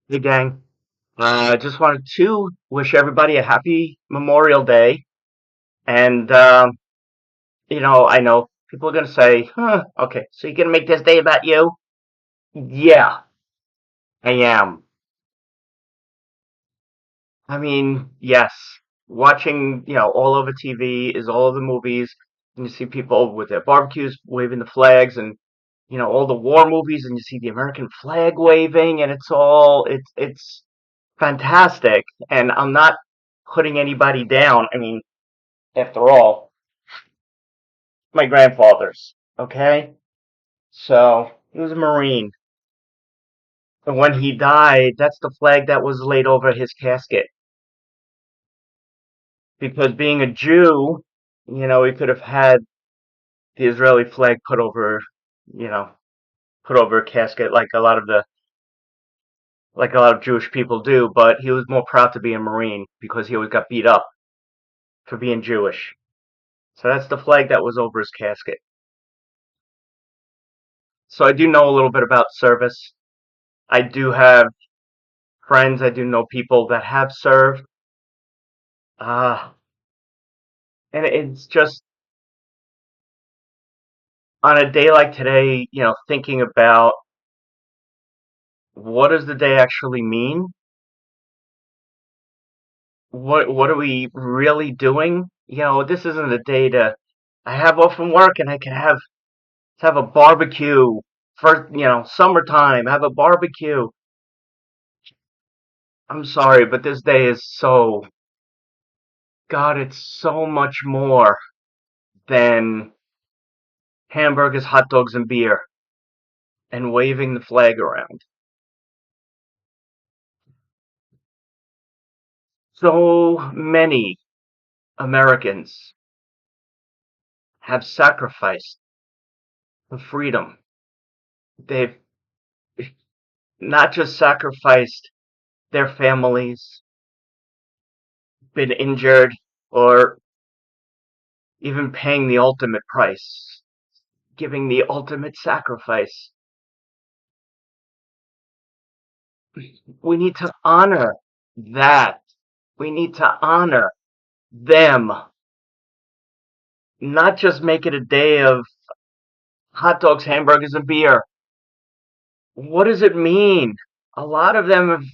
Hey gang, just wanted to wish everybody a happy Memorial Day. And, I know people are going to say, okay, so you're going to make this day about you? Yeah, I am. I mean, yes, watching, all over TV is all of the movies, and you see people with their barbecues waving the flags and, all the war movies, and you see the American flag waving, and it's fantastic. And I'm not putting anybody down. I mean, after all, my grandfather's, okay? So he was a Marine. And when he died, that's the flag that was laid over his casket. Because being a Jew, he could have had the Israeli flag you know, put over a casket like a lot of Jewish people do, but he was more proud to be a Marine because he always got beat up for being Jewish. So that's the flag that was over his casket. So I do know a little bit about service. I do have friends, I do know people that have served. Uh, and it's just on a day like today, thinking about what does the day actually mean? What are we really doing? This isn't a day to I have off from work and I can have a barbecue for, summertime, have a barbecue. I'm sorry, but this day is God, it's so much more than hamburgers, hot dogs, and beer and waving the flag around. So many Americans have sacrificed for freedom. They've not just sacrificed their families, been injured, or even paying the ultimate price, giving the ultimate sacrifice. We need to honor that. We need to honor them, not just make it a day of hot dogs, hamburgers, and beer. What does it mean? A lot of them have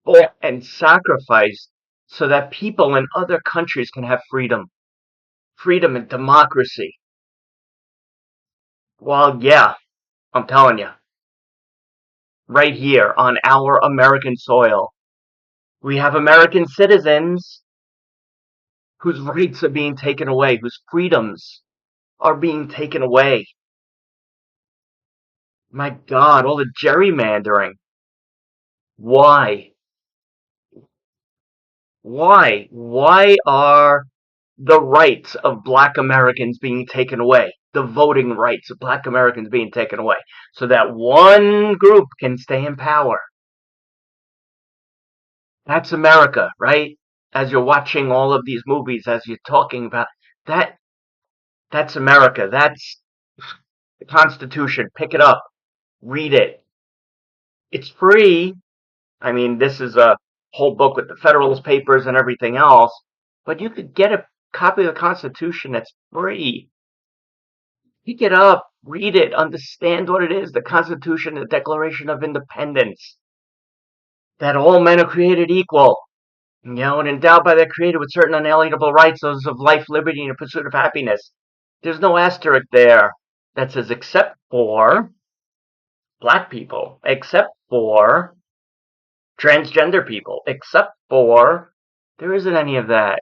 fought and sacrificed so that people in other countries can have freedom and democracy. Well, yeah, I'm telling you, right here on our American soil, we have American citizens whose rights are being taken away, whose freedoms are being taken away. My God, all the gerrymandering. Why? Why? Why are the rights of black Americans being taken away? The voting rights of black Americans being taken away so that one group can stay in power. That's America, right? As you're watching all of these movies, as you're talking about that, that's America. That's the Constitution. Pick it up, read it. It's free. I mean, this is a whole book with the Federalist Papers and everything else, but you could get a copy of the Constitution that's free. Pick it up, read it, understand what it is, the Constitution, the Declaration of Independence, that all men are created equal, and endowed by their Creator with certain unalienable rights, those of life, liberty, and the pursuit of happiness. There's no asterisk there that says except for black people, except for transgender people, except for there isn't any of that.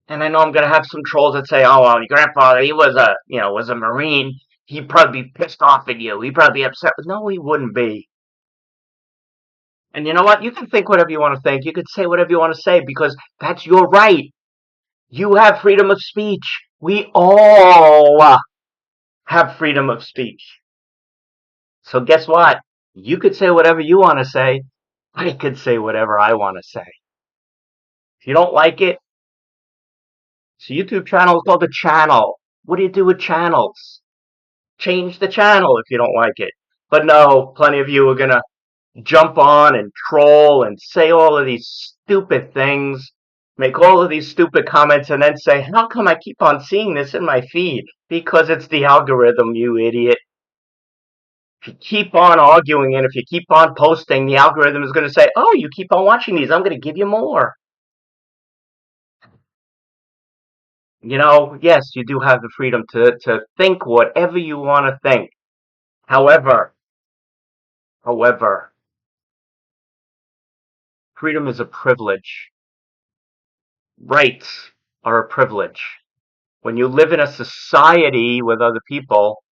And I know I'm gonna have some trolls that say, "Oh, well, your grandfather, he was a Marine. He'd probably be pissed off at you. He'd probably be upset." No, he wouldn't be. And you know what? You can think whatever you want to think. You can say whatever you want to say because that's your right. You have freedom of speech. We all have freedom of speech. So guess what? You could say whatever you want to say. I could say whatever I want to say. If you don't like it, it's a YouTube channel is called a channel. What do you do with channels? Change the channel if you don't like it. But no, plenty of you are gonna jump on and troll and say all of these stupid things, make all of these stupid comments, and then say, how come I keep on seeing this in my feed? Because it's the algorithm, you idiot. If you keep on arguing and if you keep on posting, the algorithm is going to say, oh, you keep on watching these, I'm going to give you more. Yes, you do have the freedom to think whatever you want to think. However, freedom is a privilege. Rights are a privilege. When you live in a society with other people,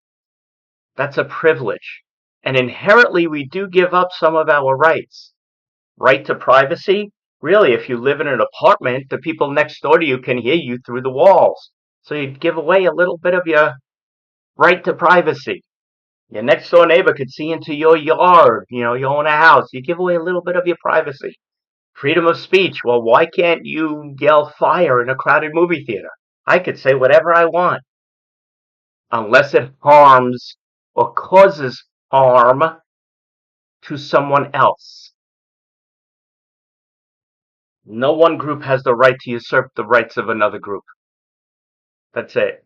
that's a privilege. And inherently, we do give up some of our rights. Right to privacy? Really, if you live in an apartment, the people next door to you can hear you through the walls. So you give away a little bit of your right to privacy. Your next door neighbor could see into your yard. You own a house. You give away a little bit of your privacy. Freedom of speech. Well, why can't you yell fire in a crowded movie theater? I could say whatever I want, unless it harms or causes harm to someone else. No one group has the right to usurp the rights of another group. That's it.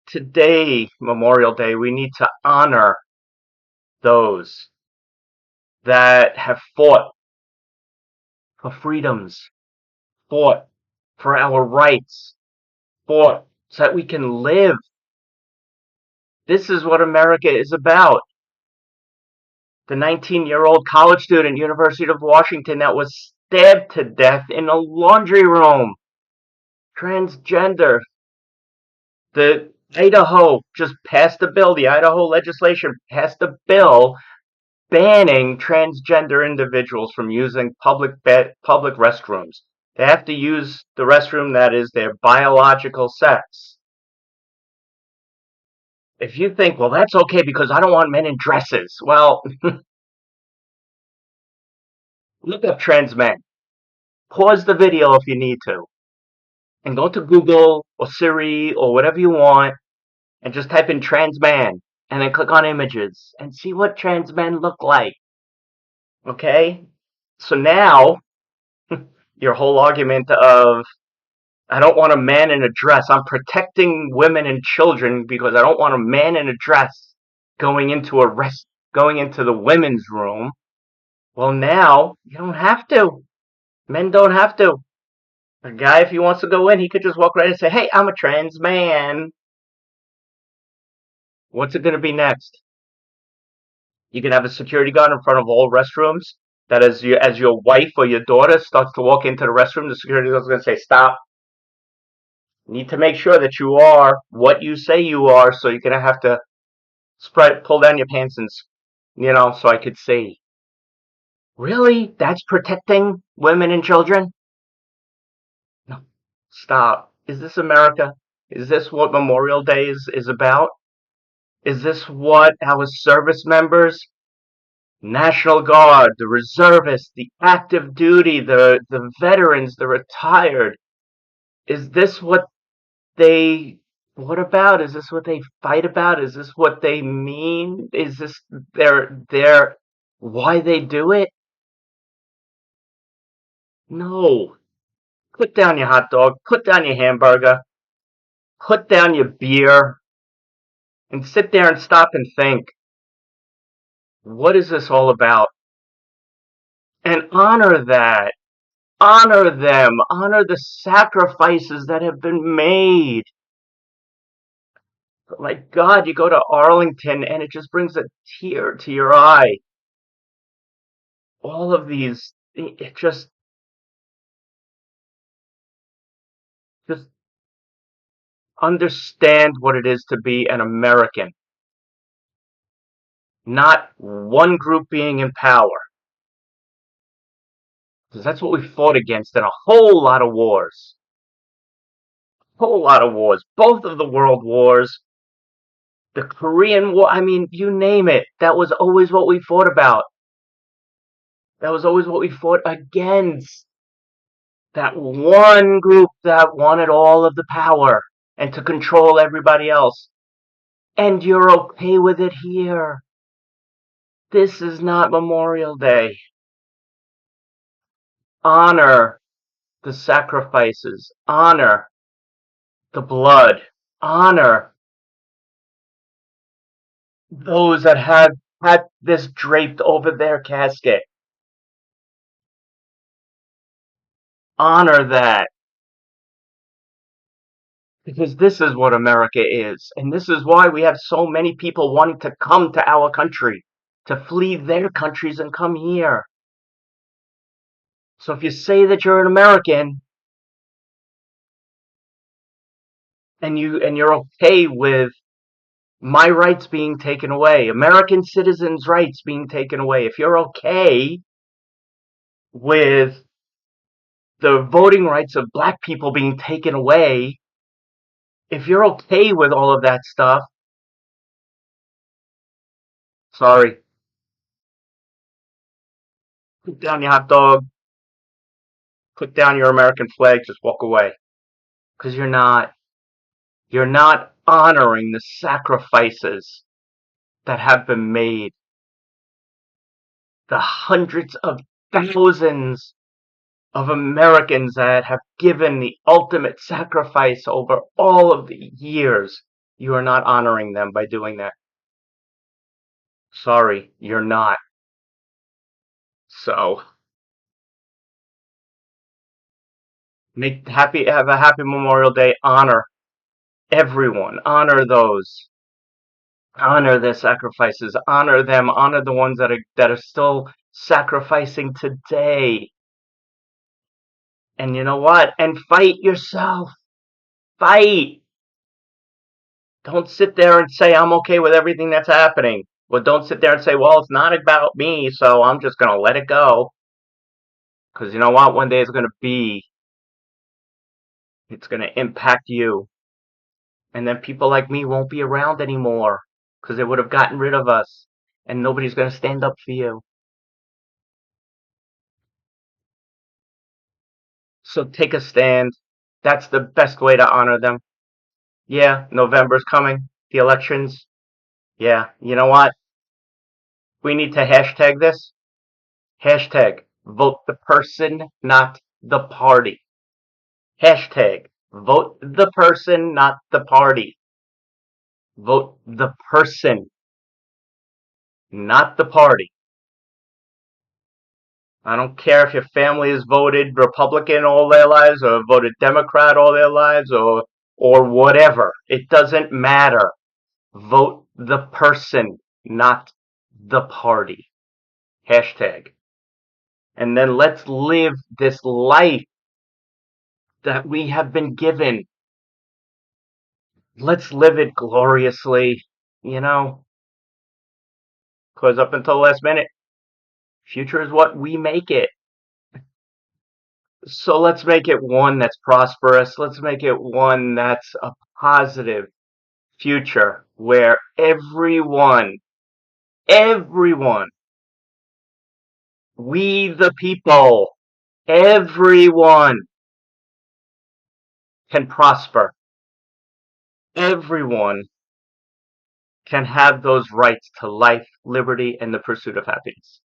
Today, Memorial Day, we need to honor those that have fought for freedoms, fought for our rights, fought so that we can live. This is what America is about. The 19-year-old college student, University of Washington, that was stabbed to death in a laundry room. Transgender. The Idaho just passed a bill, the Idaho legislation passed a bill banning transgender individuals from using public restrooms. They have to use the restroom that is their biological sex. If you think, well, that's okay because I don't want men in dresses, well, look up trans men. Pause the video if you need to, and go to Google or Siri or whatever you want, and just type in trans man, and then click on images, and see what trans men look like. Okay? So now, your whole argument of I don't want a man in a dress. I'm protecting women and children because I don't want a man in a dress going into the women's room. Well, now you don't have to. Men don't have to. A guy, if he wants to go in, he could just walk right in and say, "Hey, I'm a trans man." What's it going to be next? You can have a security guard in front of all restrooms. That as your wife or your daughter starts to walk into the restroom, the security guard is going to say, "Stop." Need to make sure that you are what you say you are, so you're going to have to pull down your pants and, so I could see. Really? That's protecting women and children? No. Stop. Is this America? Is this what Memorial Day is about? Is this what our service members, National Guard, the reservists, the active duty, the veterans, the retired, is this what about? Is this what they fight about? Is this what they mean? Is this their why they do it? No. Put down your hot dog, put down your hamburger, put down your beer, and sit there and stop and think, what is this all about? And honor that. Honor them. Honor the sacrifices that have been made. My God, you go to Arlington and it just brings a tear to your eye. All of these, it just understand what it is to be an American, not one group being in power. Because that's what we fought against in a whole lot of wars. Whole lot of wars. Both of the world wars, the Korean War, I mean, you name it. That was always what we fought about. That was always what we fought against. That one group that wanted all of the power and to control everybody else. And you're okay with it here. This is not Memorial Day. Honor the sacrifices. Honor the blood. Honor those that have had this draped over their casket. Honor that. Because this is what America is. And this is why we have so many people wanting to come to our country, to flee their countries and come here. So if you say that you're an American and you're okay with my rights being taken away, American citizens' rights being taken away, if you're okay with the voting rights of black people being taken away, if you're okay with all of that stuff, sorry, put down your hot dog, put down your American flag, just walk away. Because you're not honoring the sacrifices that have been made, the hundreds of thousands of Americans that have given the ultimate sacrifice over all of the years. You are not honoring them by doing that. Sorry, you're not. So, have a happy Memorial Day. Honor everyone. Honor those. Honor their sacrifices. Honor them. Honor the ones that are still sacrificing today. And you know what? And fight yourself. Fight. Don't sit there and say, I'm okay with everything that's happening. Well, don't sit there and say, well, it's not about me, so I'm just going to let it go. Because you know what? One day it's going to impact you. And then people like me won't be around anymore because they would have gotten rid of us. And nobody's going to stand up for you. So take a stand. That's the best way to honor them. Yeah, November's coming. The elections. Yeah, you know what? We need to hashtag this. Hashtag vote the person, not the party. Hashtag vote the person, not the party. Vote the person, not the party. I don't care if your family has voted Republican all their lives or voted Democrat all their lives or whatever. It doesn't matter. Vote the person, not the party. Hashtag. And then let's live this life that we have been given. Let's live it gloriously, you know, because up until the last minute, future is what we make it. So let's make it one that's prosperous. Let's make it one that's a positive future where everyone, we the people, everyone can prosper. Everyone can have those rights to life, liberty, and the pursuit of happiness.